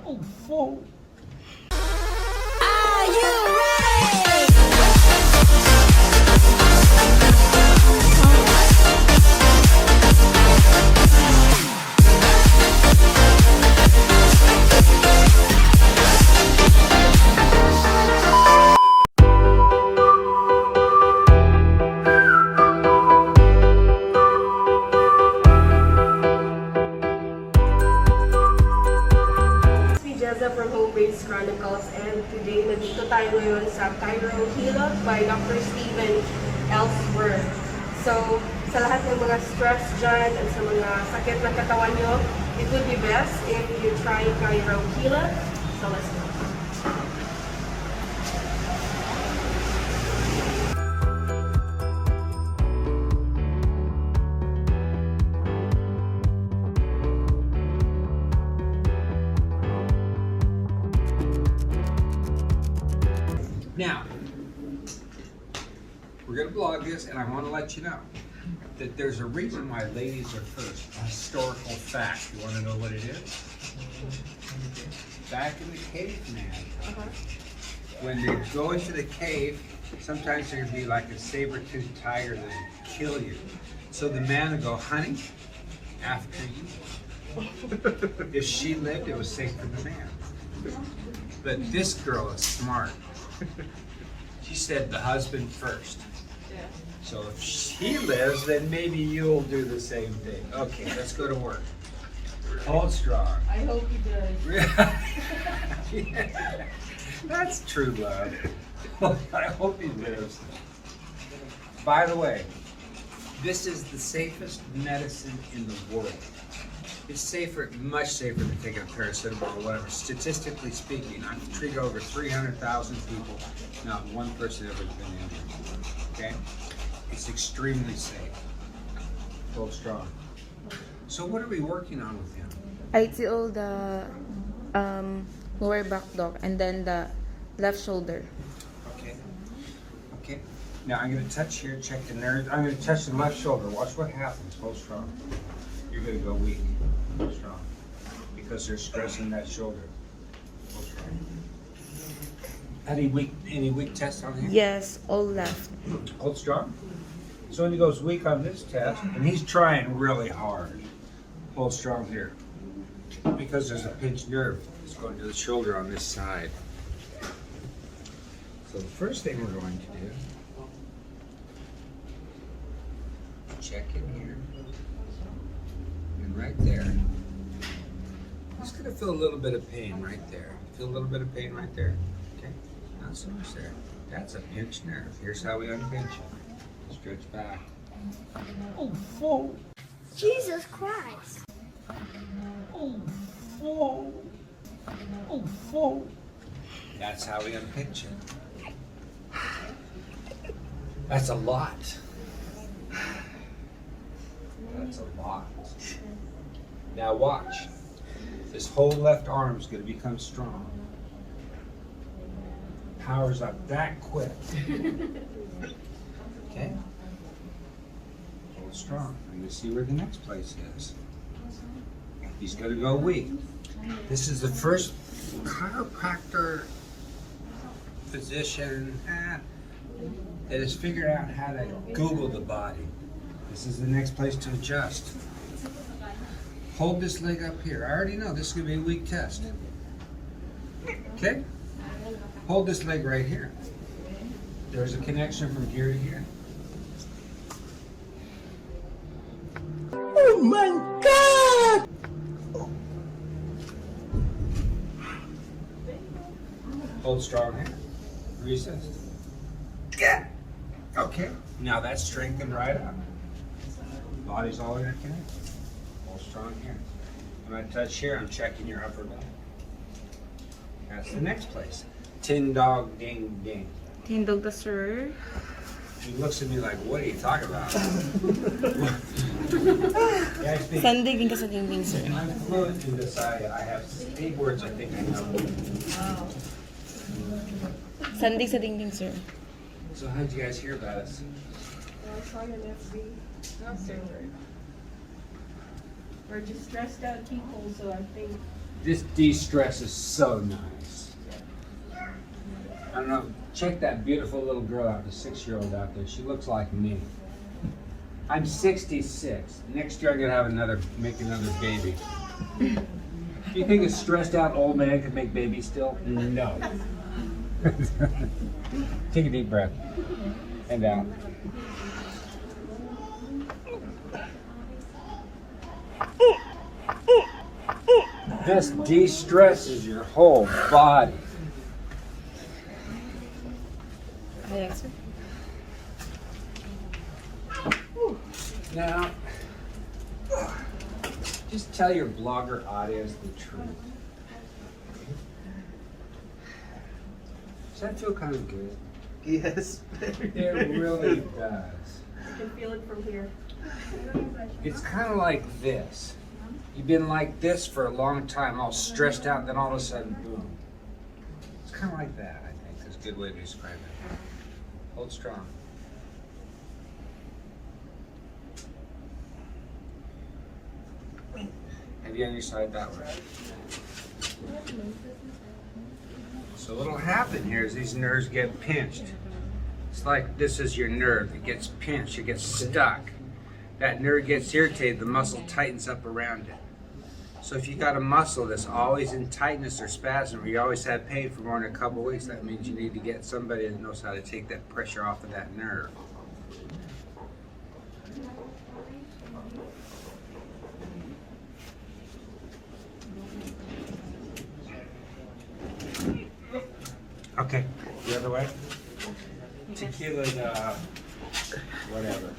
Oh, full. Are you ready? From Homebased Chronicles, and today nandito tayo ngayon sa Chiropractic by Dr. Steven Ellsworth. So, sa lahat ng mga stress dyan at sa mga sakit ng katawan nyo, it would be best if you try Chiropractic. So, let's go. Now, we're going to blog this, and I want to let you know that there's a reason why ladies are first. A historical fact. You want to know what it is? Back in the caveman, when they go into the cave, sometimes there'd be like a saber-toothed tiger that would kill you. So the man would go, honey, after you. If she lived, it was safe for the man. But this girl is smart. She said the husband first. Yeah. So if she lives, then maybe you'll do the same thing. Okay, let's go to work. Hold strong. I hope he does. Yeah. That's true love. I hope he lives. By the way, this is the safest medicine in the world. It's safer, much safer than taking a paracetamol or whatever. Statistically speaking, I've treated over 300,000 people. Not one person ever has been injured. Okay? It's extremely safe. Hold strong. So what are we working on with him? I see all the lower back, doc, and then the left shoulder. Okay. Okay. Now I'm going to touch here, check the nerves. I'm going to touch the left shoulder. Watch what happens. Hold strong. You're going to go weak. Hold strong. Because there's stress in that shoulder. Hold strong. Any weak tests on him? Yes, all left. Hold strong. So when he goes weak on this test, and he's trying really hard, hold strong here. Because there's a pinched nerve. It's going to the shoulder on this side. So the first thing we're going to do, check in here. And right there. Just gonna feel a little bit of pain right there. Feel a little bit of pain right there. Okay? Not so much there. That's a pinched nerve. Here's how we unpinch it. Stretch back. Oh, full. Jesus Christ. Oh, full. Oh, full. That's how we unpinch it. That's a lot. That's a lot. Now watch. This whole left arm is going to become strong. Powers up that quick. Okay? Hold strong. I'm going to see where the next place is. He's going to go weak. This is the first chiropractor physician that has figured out how to Google the body. This is the next place to adjust. Hold this leg up here. I already know this is going to be a weak test. Okay? Hold this leg right here. There's a connection from here to here. Oh my God! Hold strong here. Resist. Yeah. Okay. Now that's strengthened right up. Body's all interconnected. Hold strong here. When I touch here, I'm checking your upper back. That's the next place. Tin dog ding ding. Tindog the sir. He looks at me like, what are you talking about? Yeah, I speak. Sandig din ka sa dingding, sir. I'm fluent in this. I have 8 words I think I know. Sandig sa dingding, sir. So how did you guys hear about us? I saw an FB. Not so right. We're just stressed out people, so I think This de-stress is so nice. I don't know, check that beautiful little girl out, the 6-year-old out there. She looks like me. I'm 66. Next year I'm gonna make another baby. Do you think a stressed out old man could make babies still? No. Take a deep breath. And out. This de-stresses your whole body. Now, just tell your blogger audience the truth. Does that feel kind of good? Yes. It really does. You can feel it from here. It's kind of like this. You've been like this for a long time, all stressed out, and then all of a sudden, boom. It's kind of like that, I think. That's a good way to describe it. Hold strong. Have you on your side that way? So what'll happen here is these nerves get pinched. It's like this is your nerve. It gets pinched, it gets stuck. That nerve gets irritated, the muscle tightens up around it. So if you got a muscle that's always in tightness or spasm, or you always have pain for more than a couple weeks, that means you need to get somebody that knows how to take that pressure off of that nerve. Okay, the other way. Tequila, whatever.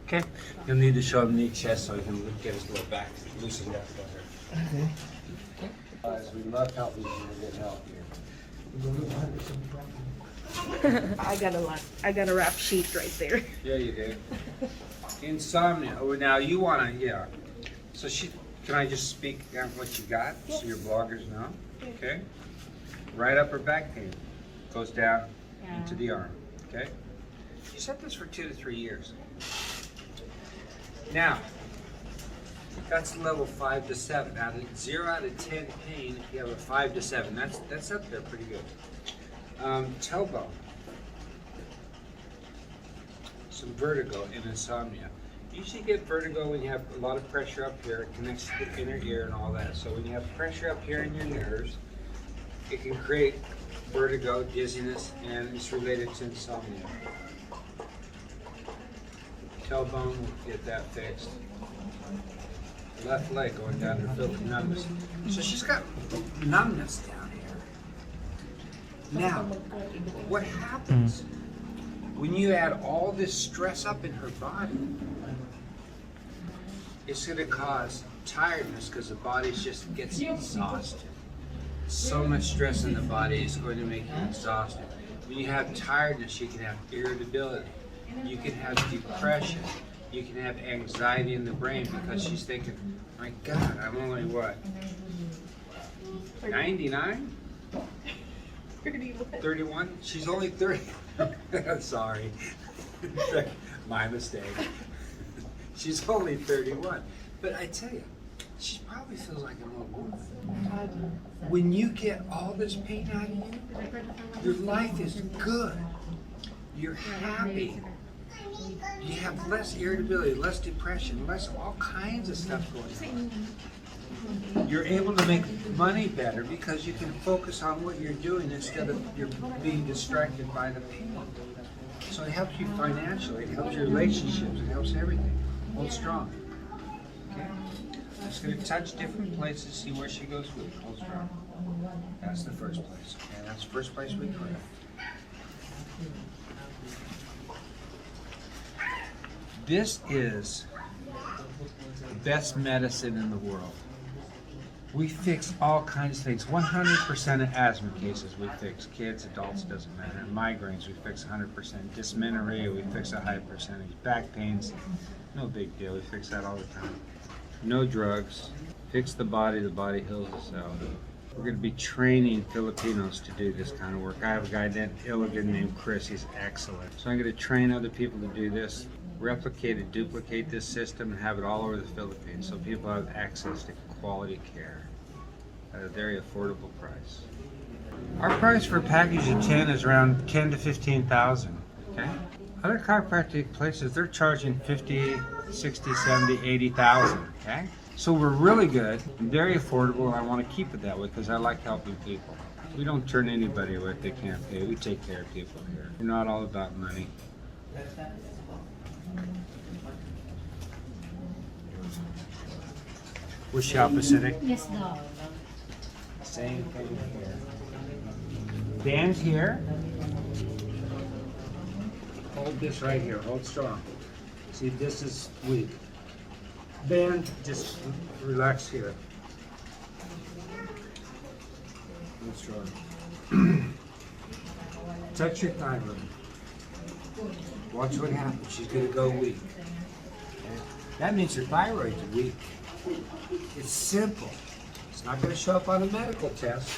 Okay, you'll need to show him neat chest so he can get his little back loosened up better. Okay. Guys, we love helping you to get help here. I got a lot. I got a rap sheet right there. Yeah, you do. Insomnia. Oh, now you wanna, yeah. So can I just speak on what you got so your bloggers know? Okay. Right upper back pain goes down into the arm. Okay. You said this for 2 to 3 years. Now, that's level 5 to 7. Out of 0 out of 10 pain, if you have a 5 to 7, that's up there pretty good. Tailbone. Some vertigo and insomnia. You usually get vertigo when you have a lot of pressure up here. It connects to the inner ear and all that. So when you have pressure up here in your nerves, it can create vertigo, dizziness, and it's related to insomnia. Tailbone, we'll get that fixed. Left leg going down to feel the numbness. So she's got numbness down here. Now, what happens when you add all this stress up in her body? It's going to cause tiredness because the body just gets exhausted. So much stress in the body is going to make you exhausted. When you have tiredness, you can have irritability. You can have depression. You can have anxiety in the brain because she's thinking, my God, I'm only what? 99? 31? She's only 30. Sorry. My mistake. She's only 31. But I tell you, she probably feels like an old woman. When you get all this pain out of you, your life is good. You're happy. You have less irritability, less depression, less all kinds of stuff going on. You're able to make money better because you can focus on what you're doing instead of you're being distracted by the pain. So it helps you financially, it helps your relationships, it helps everything. Hold strong. Okay? I'm just going to touch different places, see where she goes with it. Hold strong. That's the first place. Okay? That's the first place we correct. This is the best medicine in the world. We fix all kinds of things. 100% of asthma cases we fix. Kids, adults, doesn't matter. Migraines, we fix 100%. Dysmenorrhea, we fix a high percentage. Back pains, no big deal. We fix that all the time. No drugs. Fix the body heals itself. We're going to be training Filipinos to do this kind of work. I have a guy named Iligan named Chris. He's excellent. So I'm going to train other people to do this, replicate and duplicate this system, and have it all over the Philippines so people have access to quality care at a very affordable price. Our price for a package of 10 is around 10 to 15,000. Okay? Other chiropractic places, they're charging 50, 60, 70, 80,000. Okay? So we're really good and very affordable, and I want to keep it that way because I like helping people. We don't turn anybody away if they can't pay. We take care of people here. We're not all about money. Wish you Pacific. Yes, dog. Same thing here. Bend here. Hold this right here. Hold strong. See, this is weak. Bend, just relax here. Hold strong. Touch your thyroid. Watch what happens. She's going to go weak. Okay? That means her thyroid's weak. It's simple. It's not going to show up on a medical test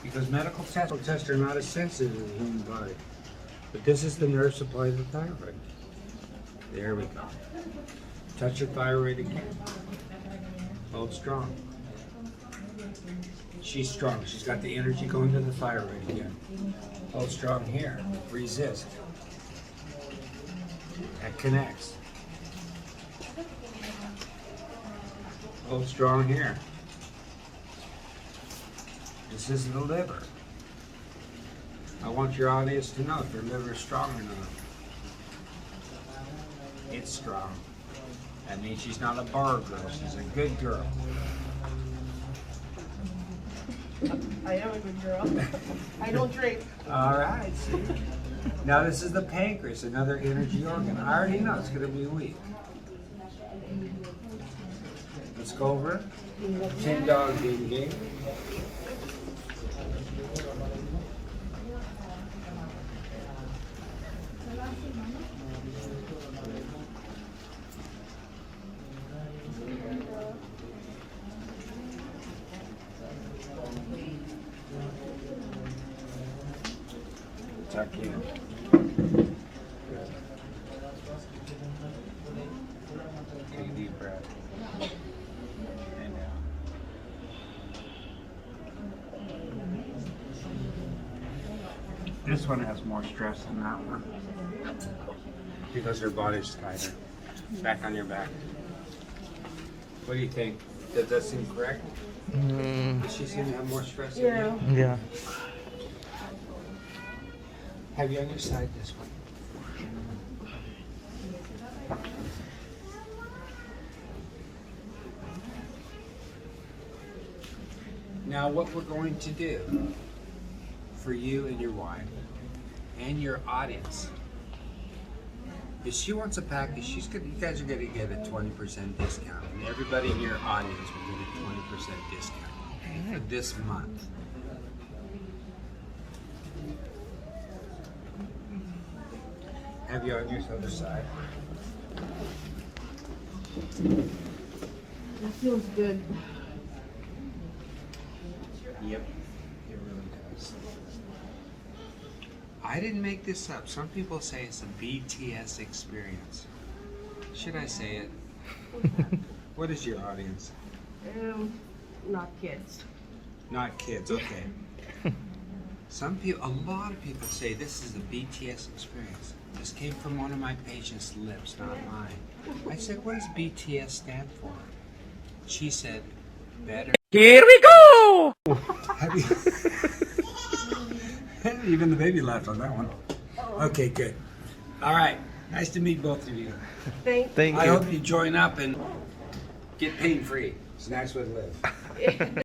because medical tests are not as sensitive as the human body. But this is the nerve supply of the thyroid. There we go. Touch your thyroid again. Hold strong. She's strong. She's got the energy going to the thyroid again. Hold strong here. Resist. That connects. Hold strong here. This is the liver. I want your audience to know if their liver is strong or not. It's strong. That means she's not a bar girl. She's a good girl. I am a good girl. I don't drink. All right. See? Now this is the pancreas, another energy organ. I already know it's going to be weak. Let's go over it. 10 dog being game. Tuck in. Take a deep breath. And out. This one has more stress than that one because her body's tighter. Back on your back. What do you think? Does that seem correct? Does she seem to have more stress than you? Yeah. Have you on your side this one? Now what we're going to do for you and your wife and your audience is she wants a package. You guys are going to get a 20% discount, and everybody in your audience will get a 20% discount for this month. Have you on your other side? It feels good. Yep, it really does. I didn't make this up. Some people say it's a BTS experience. Should I say it? What is your audience? Not kids. Not kids, okay. Some people, a lot of people say this is a BTS experience. This came from one of my patients' lips, not mine. I said, what does BTS stand for? She said, better. Here we go! Have you? Even the baby laughed on that one. Okay, good. All right. Nice to meet both of you. Thank I you. hope you join up and get pain-free. It's a nice way to live.